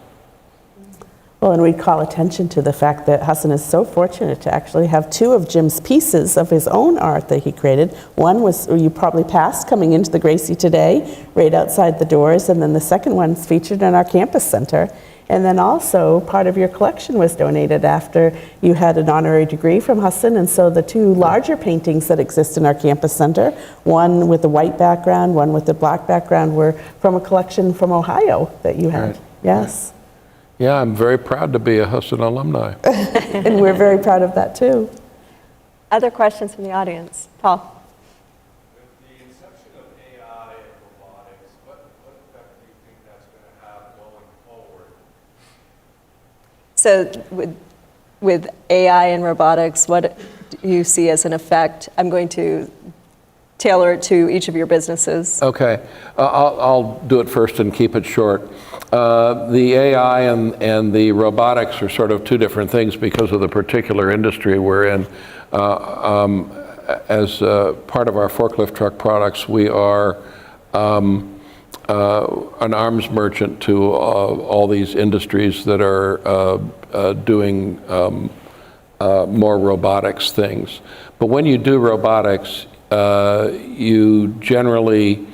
Well, and we call attention to the fact that Husson is so fortunate to actually have 2 of Jim's pieces of his own art that he created. One was, you probably passed coming into the Gracie today, right outside the doors, and then the second one's featured in our campus center. And then also, part of your collection was donated after you had an honorary degree from Husson, and so the 2 larger paintings that exist in our campus center, one with a white background, one with a black background, were from a collection from Ohio that you had. Right. Yes. Yeah, I'm very proud to be a Husson alumni. And we're very proud of that too. Other questions from the audience? Paul? So with AI and robotics, what do you see as an effect? I'm going to tailor it to each of your businesses. Okay, I'll do it first and keep it short. The AI and the robotics are sort of 2 different things because of the particular industry we're in. As part of our forklift truck products, we are an arms merchant to all these industries that are doing more robotics things. But when you do robotics, you generally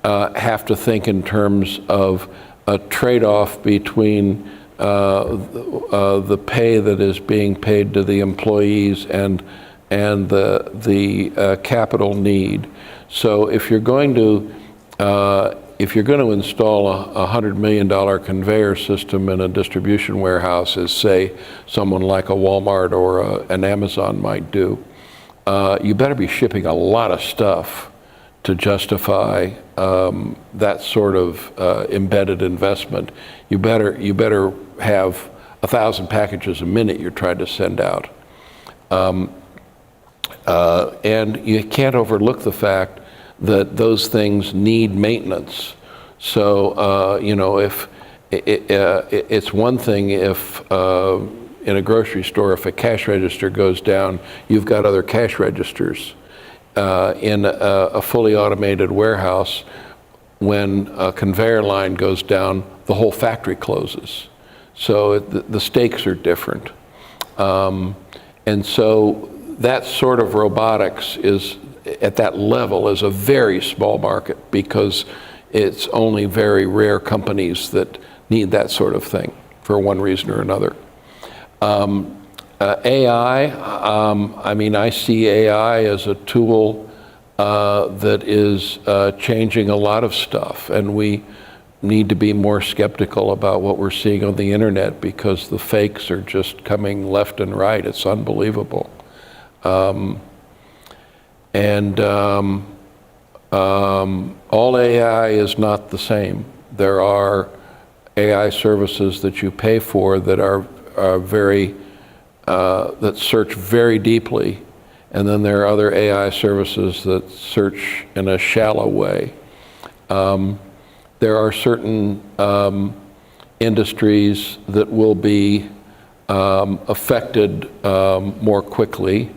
have to think in terms of a trade-off between the pay that is being paid to the employees and and the capital need. So if you're going to install a $100 million conveyor system in a distribution warehouse, as say someone like a Walmart or an Amazon might do, you better be shipping a lot of stuff to justify that sort of embedded investment. You better have 1,000 packages a minute you're trying to send out. And you can't overlook the fact that those things need maintenance. So, if it's one thing if in a grocery store, if a cash register goes down, you've got other cash registers. In a fully automated warehouse, when a conveyor line goes down, the whole factory closes. So the stakes are different. And so that sort of robotics is, at that level, is a very small market, because it's only very rare companies that need that sort of thing for one reason or another. AI, I see AI as a tool that is changing a lot of stuff, and we need to be more skeptical about what we're seeing on the internet, because the fakes are just coming left and right. It's unbelievable. All AI is not the same. There are AI services that you pay for that are very that search very deeply, and then there are other AI services that search in a shallow way. There are certain industries that will be affected more quickly.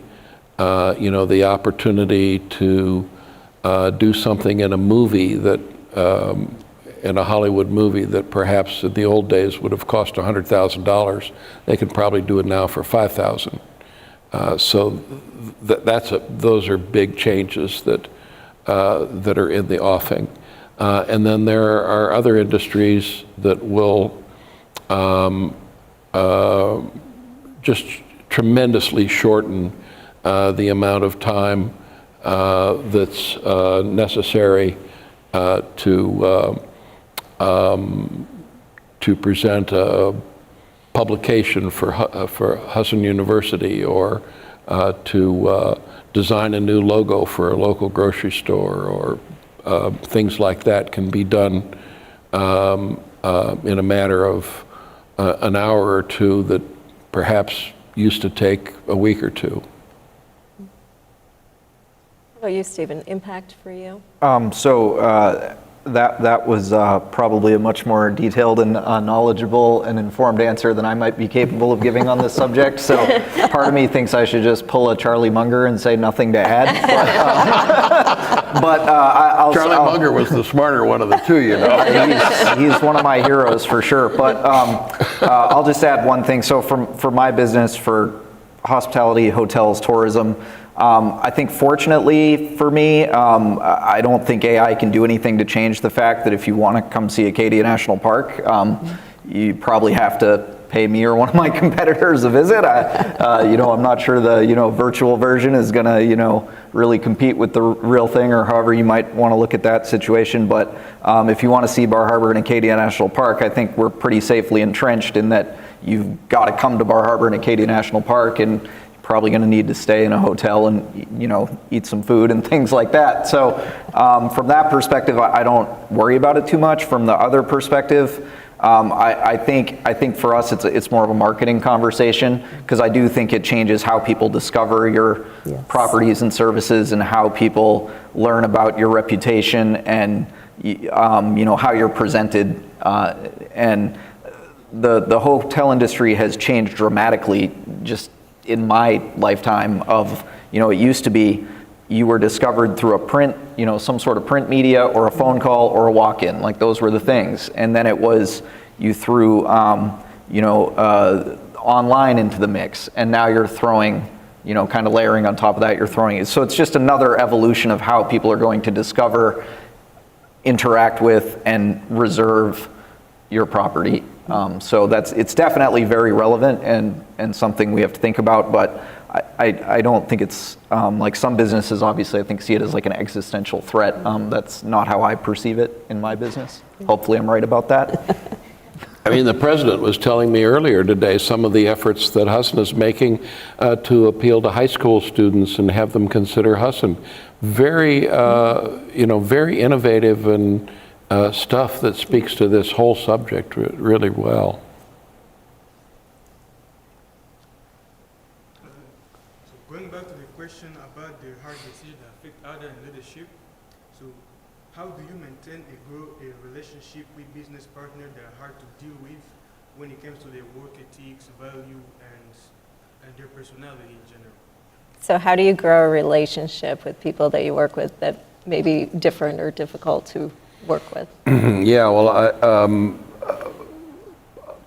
The opportunity to do something in a movie that, in a Hollywood movie that perhaps in the old days would have cost $100,000, they can probably do it now for $5,000. So those are big changes that are in the offing. And then there are other industries that will just tremendously shorten the amount of time that's necessary to present a publication for Husson University, or to design a new logo for a local grocery store, or things like that can be done in a matter of an hour or two that perhaps used to take a week or two. How about you, Stephen? Impact for you? That was probably a much more detailed and knowledgeable and informed answer than I might be capable of giving on this subject. So part of me thinks I should just pull a Charlie Munger and say nothing to add. Charlie Munger was the smarter one of the two, you know. He's one of my heroes for sure. But I'll just add one thing. So for my business, for hospitality, hotels, tourism, I think fortunately for me, I don't think AI can do anything to change the fact that if you want to come see Acadia National Park, you probably have to pay me or one of my competitors a visit. I'm not sure the virtual version is going to really compete with the real thing, or however you might want to look at that situation. But if you want to see Bar Harbor and Acadia National Park, I think we're pretty safely entrenched in that you've got to come to Bar Harbor and Acadia National Park, and probably going to need to stay in a hotel and eat some food and things like that. So from that perspective, I don't worry about it too much. From the other perspective, I think for us it's more of a marketing conversation, because I do think it changes how people discover your properties and services, and how people learn about your reputation, and how you're presented. And the hotel industry has changed dramatically just in my lifetime. Of it used to be you were discovered through a print, some sort of print media, or a phone call, or a walk-in. Like, those were the things. And then it was you threw online into the mix, and now you're throwing, kind of layering on top of that, you're throwing it. So it's just another evolution of how people are going to discover, interact with, and reserve your property. So it's definitely very relevant and something we have to think about, but I don't think it's like some businesses obviously I think see it as like an existential threat. That's not how I perceive it in my business. Hopefully I'm right about that. I mean, the president was telling me earlier today some of the efforts that Husson is making to appeal to high school students and have them consider Husson. Very, very innovative and stuff that speaks to this whole subject really well. So going back to the question about the hard decisions that affect others in leadership, so how do you maintain a relationship with business partners that are hard to deal with when it comes to their work ethics, value, and their personality in general? So how do you grow a relationship with people that you work with that may be different or difficult to work with? Yeah, well,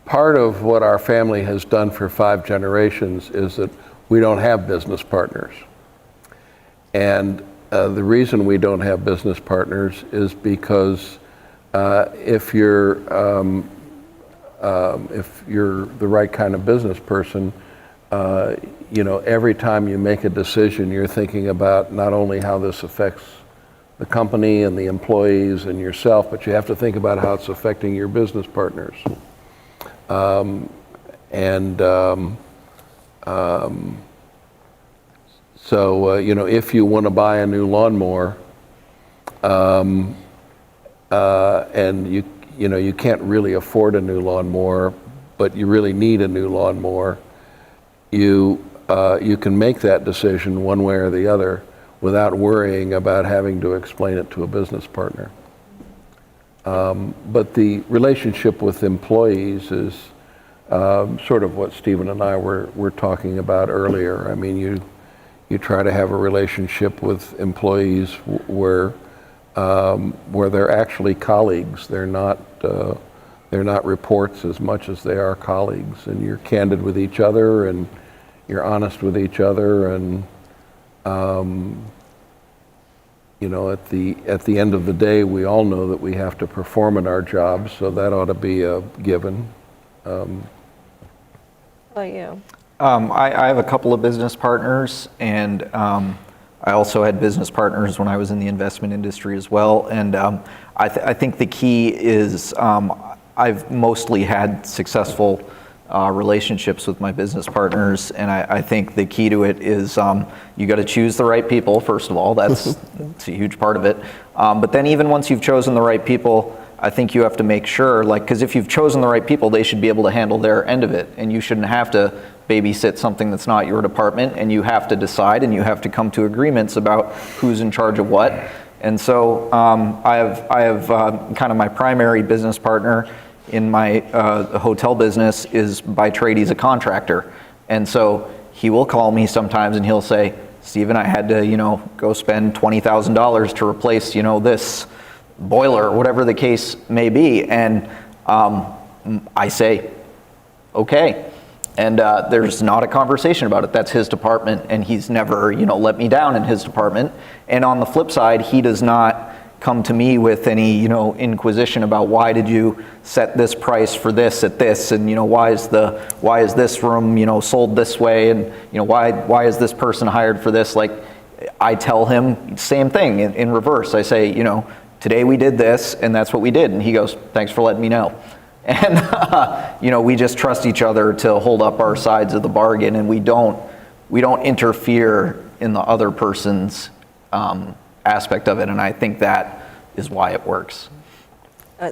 part of what our family has done for 5 generations is that we don't have business partners. And the reason we don't have business partners is because if you're the right kind of business person, every time you make a decision, you're thinking about not only how this affects the company and the employees and yourself, but you have to think about how it's affecting your business partners. So, if you want to buy a new lawnmower, and you can't really afford a new lawnmower, but you really need a new lawnmower, you can make that decision one way or the other without worrying about having to explain it to a business partner. But the relationship with employees is sort of what Stephen and I were talking about earlier. I mean, you try to have a relationship with employees where they're actually colleagues. They're not reports as much as they are colleagues, and you're candid with each other and you're honest with each other, and at the end of the day, we all know that we have to perform in our jobs, so that ought to be a given. How about you? I have a couple of business partners, and I also had business partners when I was in the investment industry as well. And I think the key is I've mostly had successful relationships with my business partners, and I think the key to it is you got to choose the right people, first of all. That's a huge part of it. But then even once you've chosen the right people, I think you have to make sure, because if you've chosen the right people, they should be able to handle their end of it, and you shouldn't have to babysit something that's not your department, and you have to decide and you have to come to agreements about who's in charge of what. And so I have kind of my primary business partner in my hotel business is by trade, he's a contractor. And so he will call me sometimes and he'll say, Stephen, I had to, go spend $20,000 to replace, this boiler, whatever the case may be. And I say, okay. And there's not a conversation about it. That's his department, and he's never, let me down in his department. And on the flip side, he does not come to me with any, inquisition about why did you set this price for this at this, and why is this room, sold this way, and why is this person hired for this? Like, I tell him same thing in reverse. I say, today we did this, and that's what we did, and he goes, thanks for letting me know. And we just trust each other to hold up our sides of the bargain, and we don't interfere in the other person's aspect of it, and I think that is why it works.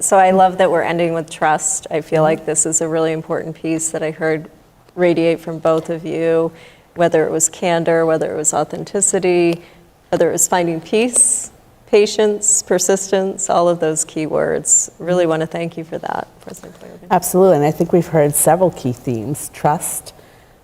So I love that we're ending with trust. I feel like this is a really important piece that I heard radiate from both of you, whether it was candor, whether it was authenticity, whether it was finding peace, patience, persistence, all of those key words. Really want to thank you for that, President Clarivan. Absolutely, and I think we've heard several key themes: trust,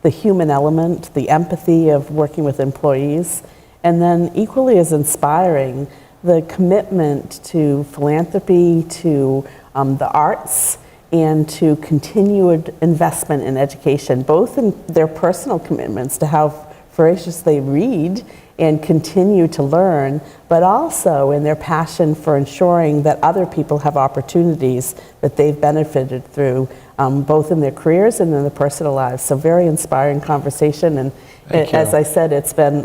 the human element, the empathy of working with employees, and then equally as inspiring, the commitment to philanthropy, to the arts, and to continued investment in education, both in their personal commitments to how voracious they read and continue to learn, but also in their passion for ensuring that other people have opportunities that they've benefited through, both in their careers and in their personal lives. So very inspiring conversation, and as I said, it's been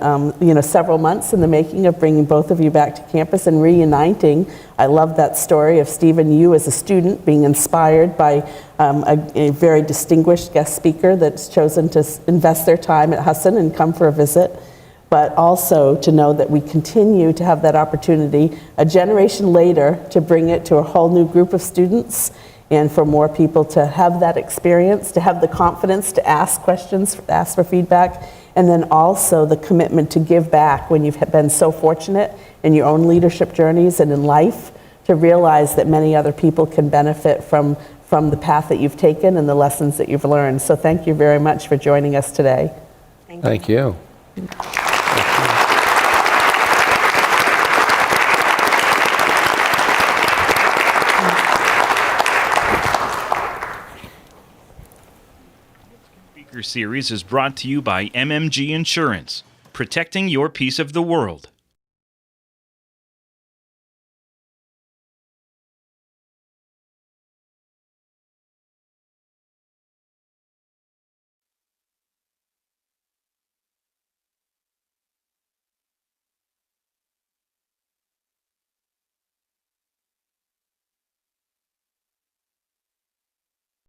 several months in the making of bringing both of you back to campus and reuniting. I love that story of Stephen, you as a student being inspired by a very distinguished guest speaker that's chosen to invest their time at Husson and come for a visit, but also to know that we continue to have that opportunity a generation later to bring it to a whole new group of students, and for more people to have that experience, to have the confidence to ask questions, ask for feedback, and then also the commitment to give back when you've been so fortunate in your own leadership journeys and in life, to realize that many other people can benefit from the path that you've taken and the lessons that you've learned. So thank you very much for joining us today. Thank you. Speaker Series is brought to you by MMG Insurance, protecting your piece of the world.